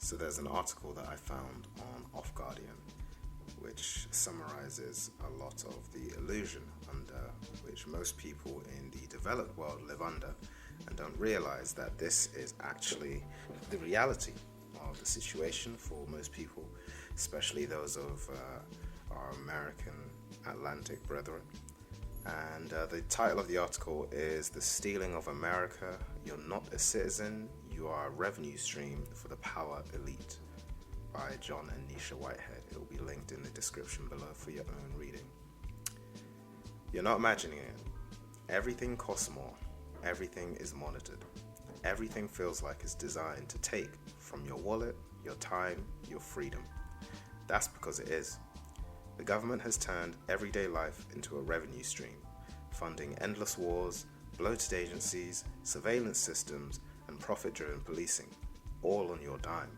So there's an article that I found on Off Guardian which summarizes a lot of the illusion under which most people in the developed world live under and don't realize that this is actually the reality of the situation for most people, especially those of our American Atlantic brethren. And the title of the article is "The Stealing of America. You're not a citizen, you are a revenue stream for the power elite," by John and Nisha Whitehead. It will be linked in the description below for your own reading. You're not imagining it. Everything costs more. Everything is monitored. Everything feels like it's designed to take from your wallet, your time, your freedom. That's because it is. The government has turned everyday life into a revenue stream, funding endless wars, bloated agencies, surveillance systems, and profit-driven policing, all on your dime.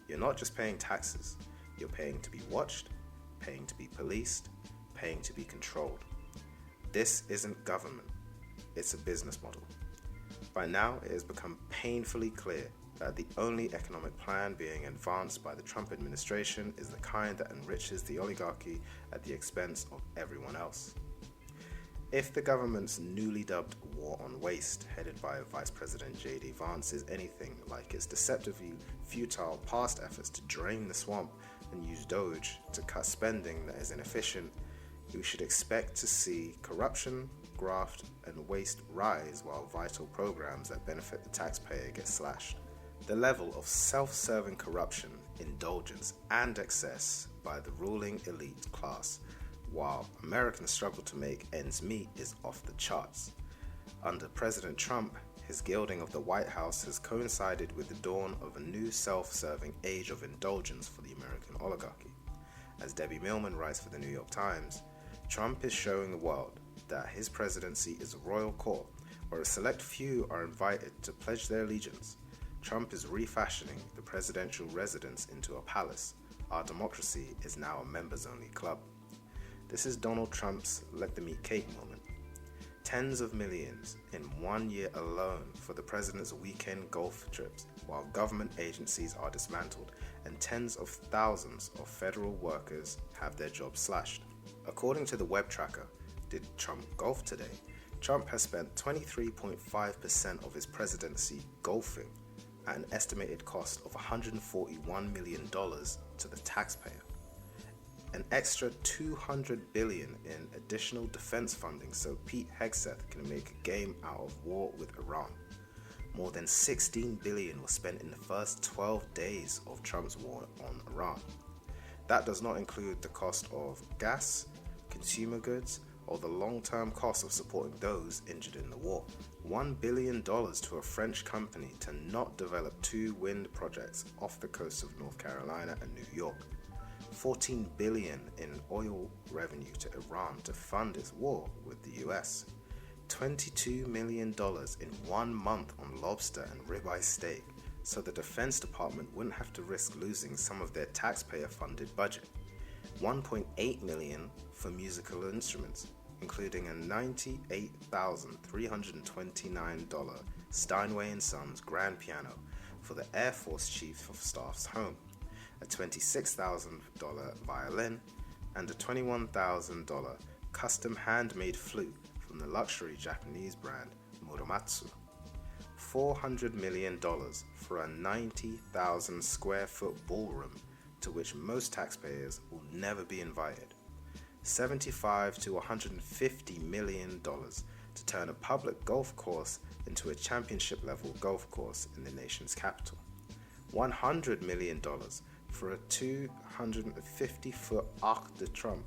You're not just paying taxes, you're paying to be watched, paying to be policed, paying to be controlled. This isn't government, it's a business model. By now, it has become painfully clear that the only economic plan being advanced by the Trump administration is the kind that enriches the oligarchy at the expense of everyone else. If the government's newly dubbed war on waste, headed by Vice President J.D. Vance, is anything like its deceptively futile past efforts to drain the swamp and use Doge to cut spending that is inefficient, we should expect to see corruption, graft, and waste rise while vital programs that benefit the taxpayer get slashed. The level of self-serving corruption, indulgence, and excess by the ruling elite class while Americans struggle to make ends meet is off the charts. Under President Trump, his gilding of the White House has coincided with the dawn of a new self-serving age of indulgence for the American oligarchy. As Debbie Millman writes for the New York Times, Trump is showing the world that his presidency is a royal court where a select few are invited to pledge their allegiance. Trump is refashioning the presidential residence into a palace. Our democracy is now a members-only club. This is Donald Trump's let them eat cake moment. Tens of millions in 1 year alone for the president's weekend golf trips, while government agencies are dismantled and tens of thousands of federal workers have their jobs slashed. According to the web tracker, Did Trump Golf Today? Trump has spent 23.5% of his presidency golfing at an estimated cost of $141 million to the taxpayer. An extra $200 billion in additional defense funding so Pete Hegseth can make a game out of war with Iran. More than $16 billion was spent in the first 12 days of Trump's war on Iran. That does not include the cost of gas, consumer goods, or the long-term cost of supporting those injured in the war. $1 billion to a French company to not develop 2 wind projects off the coast of North Carolina and New York. $14 billion in oil revenue to Iran to fund its war with the US. $22 million in 1 month on lobster and ribeye steak, so the Defense Department wouldn't have to risk losing some of their taxpayer-funded budget. $1.8 million for musical instruments, including a $98,329 Steinway & Sons grand piano for the Air Force Chief of Staff's home, a $26,000 violin, and a $21,000 custom handmade flute from the luxury Japanese brand Muramatsu. $400 million for a 90,000 square foot ballroom to which most taxpayers will never be invited. $75 to $150 million to turn a public golf course into a championship level golf course in the nation's capital. $100 million for a 250-foot Arc de Triomphe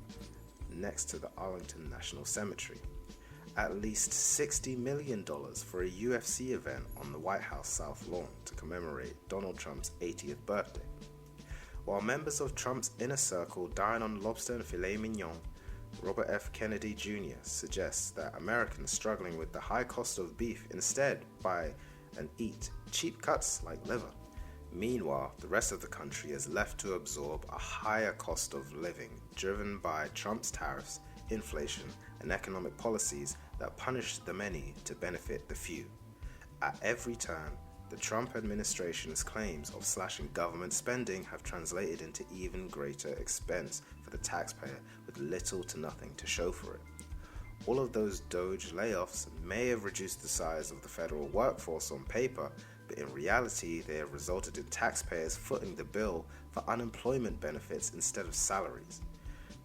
next to the Arlington National Cemetery. At least $60 million for a UFC event on the White House South Lawn to commemorate Donald Trump's 80th birthday. While members of Trump's inner circle dine on lobster and filet mignon, Robert F. Kennedy Jr. suggests that Americans struggling with the high cost of beef instead buy and eat cheap cuts like liver. Meanwhile, the rest of the country is left to absorb a higher cost of living driven by Trump's tariffs, inflation, and economic policies that punish the many to benefit the few. At every turn, The Trump administration's claims of slashing government spending have translated into even greater expense for the taxpayer with little to nothing to show for it. All of those Doge layoffs may have reduced the size of the federal workforce on paper, but in reality they have resulted in taxpayers footing the bill for unemployment benefits instead of salaries.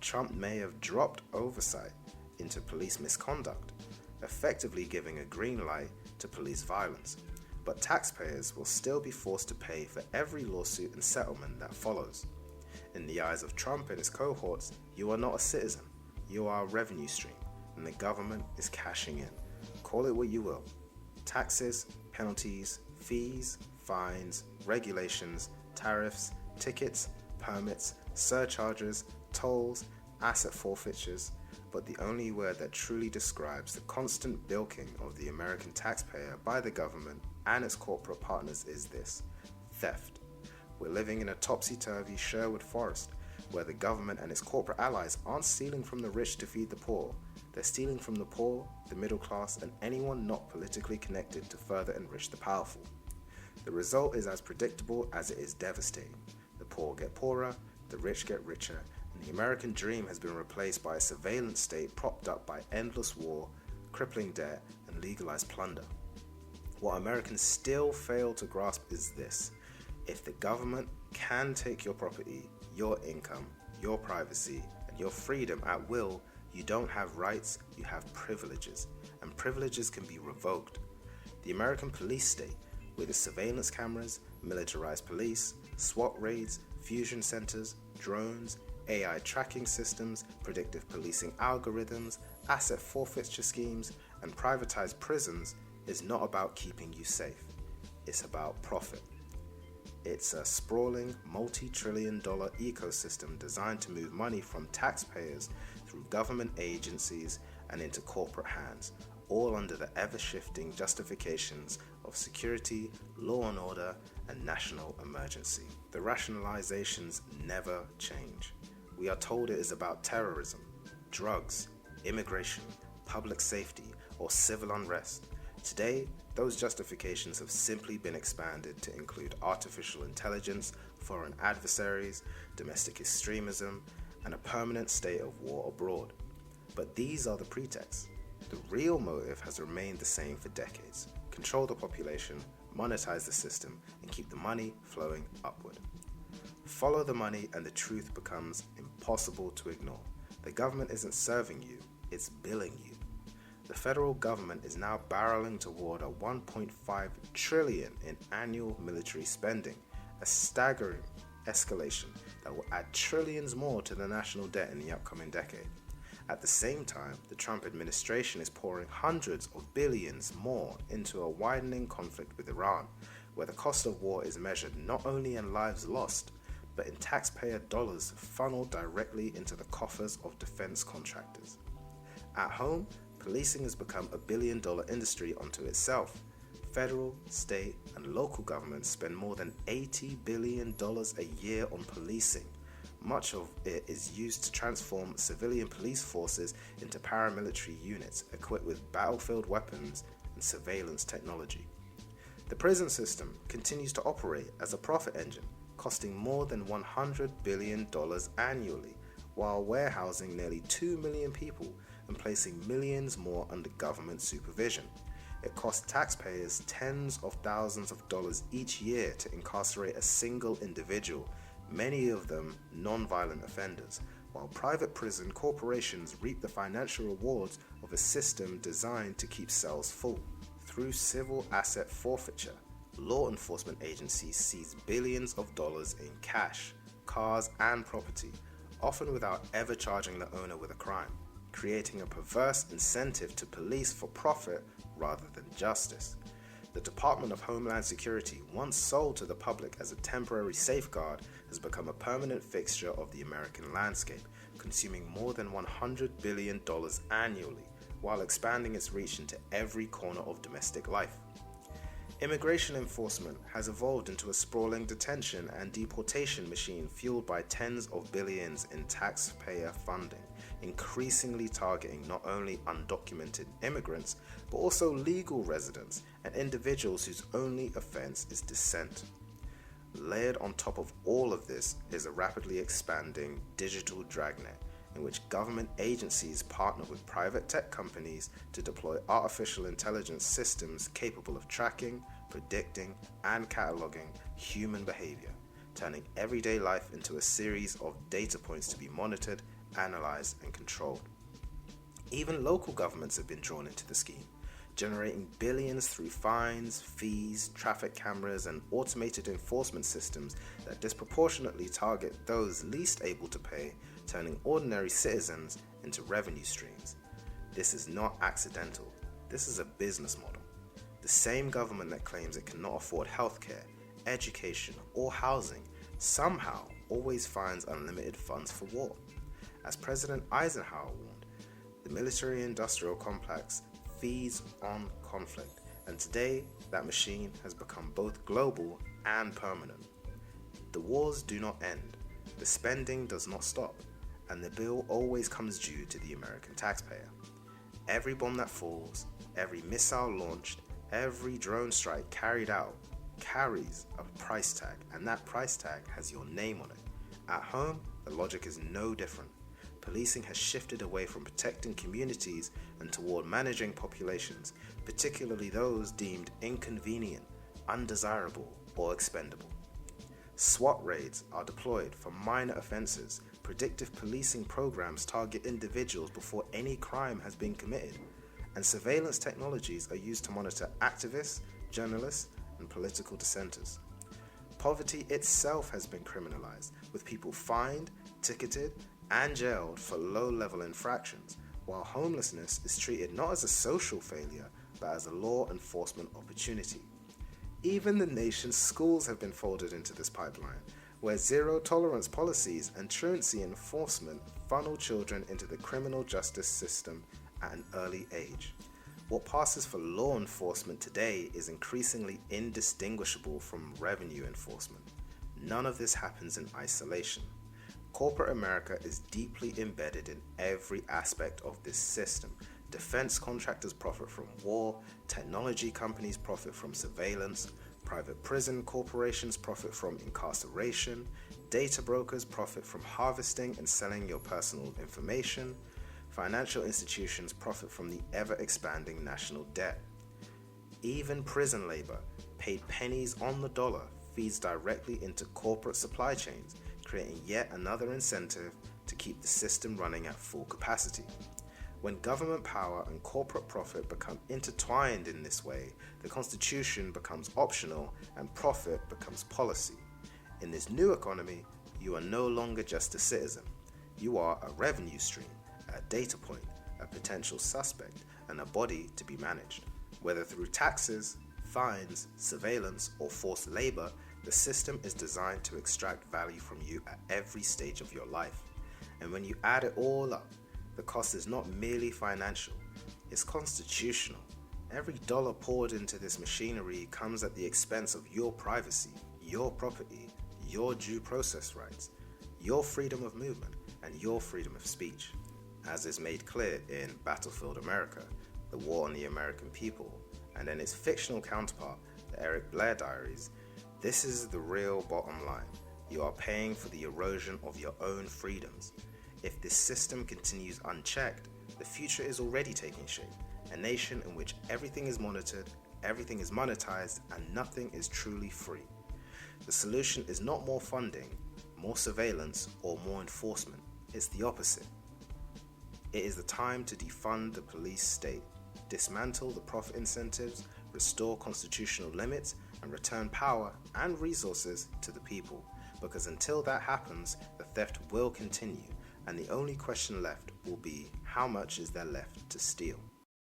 Trump may have dropped oversight into police misconduct, effectively giving a green light to police violence. But taxpayers will still be forced to pay for every lawsuit and settlement that follows. In the eyes of Trump and his cohorts, you are not a citizen, you are a revenue stream, and the government is cashing in. Call it what you will. Taxes, penalties, fees, fines, regulations, tariffs, tickets, permits, surcharges, tolls, asset forfeitures, but the only word that truly describes the constant bilking of the American taxpayer by the government and its corporate partners is this: theft. We're living in a topsy-turvy Sherwood forest where the government and its corporate allies aren't stealing from the rich to feed the poor. They're stealing from the poor, the middle class, and anyone not politically connected to further enrich the powerful. The result is as predictable as it is devastating. The poor get poorer, the rich get richer, and the American dream has been replaced by a surveillance state propped up by endless war, crippling debt, and legalized plunder. What Americans still fail to grasp is this: if the government can take your property, your income, your privacy, and your freedom at will, you don't have rights, you have privileges, and privileges can be revoked. The American police state, with its surveillance cameras, militarized police, SWAT raids, fusion centers, drones, AI tracking systems, predictive policing algorithms, asset forfeiture schemes, and privatized prisons, is not about keeping you safe. It's about profit. It's a sprawling, multi-trillion-dollar ecosystem designed to move money from taxpayers through government agencies and into corporate hands, all under the ever-shifting justifications of security, law and order, and national emergency. The rationalizations never change. We are told it is about terrorism, drugs, immigration, public safety, or civil unrest. Today, those justifications have simply been expanded to include artificial intelligence, foreign adversaries, domestic extremism, and a permanent state of war abroad. But these are the pretexts. The real motive has remained the same for decades: control the population, monetize the system, and keep the money flowing upward. Follow the money and the truth becomes impossible to ignore. The government isn't serving you, it's billing you. The federal government is now barreling toward a $1.5 trillion in annual military spending, a staggering escalation that will add trillions more to the national debt in the upcoming decade. At the same time, the Trump administration is pouring hundreds of billions more into a widening conflict with Iran, where the cost of war is measured not only in lives lost, but in taxpayer dollars funneled directly into the coffers of defense contractors. At home, policing has become a billion-dollar industry unto itself. Federal, state, and local governments spend more than $80 billion a year on policing. Much of it is used to transform civilian police forces into paramilitary units equipped with battlefield weapons and surveillance technology. The prison system continues to operate as a profit engine, costing more than $100 billion annually, while warehousing nearly 2 million people and placing millions more under government supervision. It costs taxpayers tens of thousands of dollars each year to incarcerate a single individual, many of them non-violent offenders, while private prison corporations reap the financial rewards of a system designed to keep cells full. Through civil asset forfeiture, law enforcement agencies seize billions of dollars in cash, cars, and property, often without ever charging the owner with a crime, creating a perverse incentive to police for profit rather than justice. The Department of Homeland Security, once sold to the public as a temporary safeguard, has become a permanent fixture of the American landscape, consuming more than $100 billion annually, while expanding its reach into every corner of domestic life. Immigration enforcement has evolved into a sprawling detention and deportation machine fueled by tens of billions in taxpayer funding, increasingly targeting not only undocumented immigrants, but also legal residents and individuals whose only offense is dissent. Layered on top of all of this is a rapidly expanding digital dragnet in which government agencies partner with private tech companies to deploy artificial intelligence systems capable of tracking, predicting, and cataloging human behavior, turning everyday life into a series of data points to be monitored, analyzed, and controlled. Even local governments have been drawn into the scheme, generating billions through fines, fees, traffic cameras, and automated enforcement systems that disproportionately target those least able to pay, turning ordinary citizens into revenue streams. This is not accidental. This is a business model. The same government that claims it cannot afford healthcare, education, or housing somehow always finds unlimited funds for war. As President Eisenhower warned, the military-industrial complex feeds on conflict, and today that machine has become both global and permanent. The wars do not end, the spending does not stop, and the bill always comes due to the American taxpayer. Every bomb that falls, every missile launched, every drone strike carried out carries a price tag, and that price tag has your name on it. At home, the logic is no different. Policing has shifted away from protecting communities and toward managing populations, particularly those deemed inconvenient, undesirable, or expendable. SWAT raids are deployed for minor offenses. Predictive policing programs target individuals before any crime has been committed, and surveillance technologies are used to monitor activists, journalists, and political dissenters. Poverty itself has been criminalized, with people fined, ticketed, and jailed for low-level infractions, while homelessness is treated not as a social failure, but as a law enforcement opportunity. Even the nation's schools have been folded into this pipeline, where zero-tolerance policies and truancy enforcement funnel children into the criminal justice system at an early age. What passes for law enforcement today is increasingly indistinguishable from revenue enforcement. None of this happens in isolation. Corporate America is deeply embedded in every aspect of this system. Defense contractors profit from war, technology companies profit from surveillance, private prison corporations profit from incarceration, data brokers profit from harvesting and selling your personal information, financial institutions profit from the ever-expanding national debt. Even prison labor, paid pennies on the dollar, feeds directly into corporate supply chains, creating yet another incentive to keep the system running at full capacity. When government power and corporate profit become intertwined in this way, the Constitution becomes optional and profit becomes policy. In this new economy, you are no longer just a citizen. You are a revenue stream, a data point, a potential suspect, and a body to be managed. Whether through taxes, fines, surveillance, or forced labor, the system is designed to extract value from you at every stage of your life. And when you add it all up, the cost is not merely financial, it's constitutional. Every dollar poured into this machinery comes at the expense of your privacy, your property, your due process rights, your freedom of movement, and your freedom of speech. As is made clear in Battlefield America, The War on the American People, and in its fictional counterpart, The Eric Blair Diaries, this is the real bottom line. You are paying for the erosion of your own freedoms. If this system continues unchecked, the future is already taking shape. A nation in which everything is monitored, everything is monetized, and nothing is truly free. The solution is not more funding, more surveillance, or more enforcement. It's the opposite. It is the time to defund the police state, dismantle the profit incentives, restore constitutional limits, and return power and resources to the people. Because until that happens, the theft will continue, and the only question left will be, how much is there left to steal?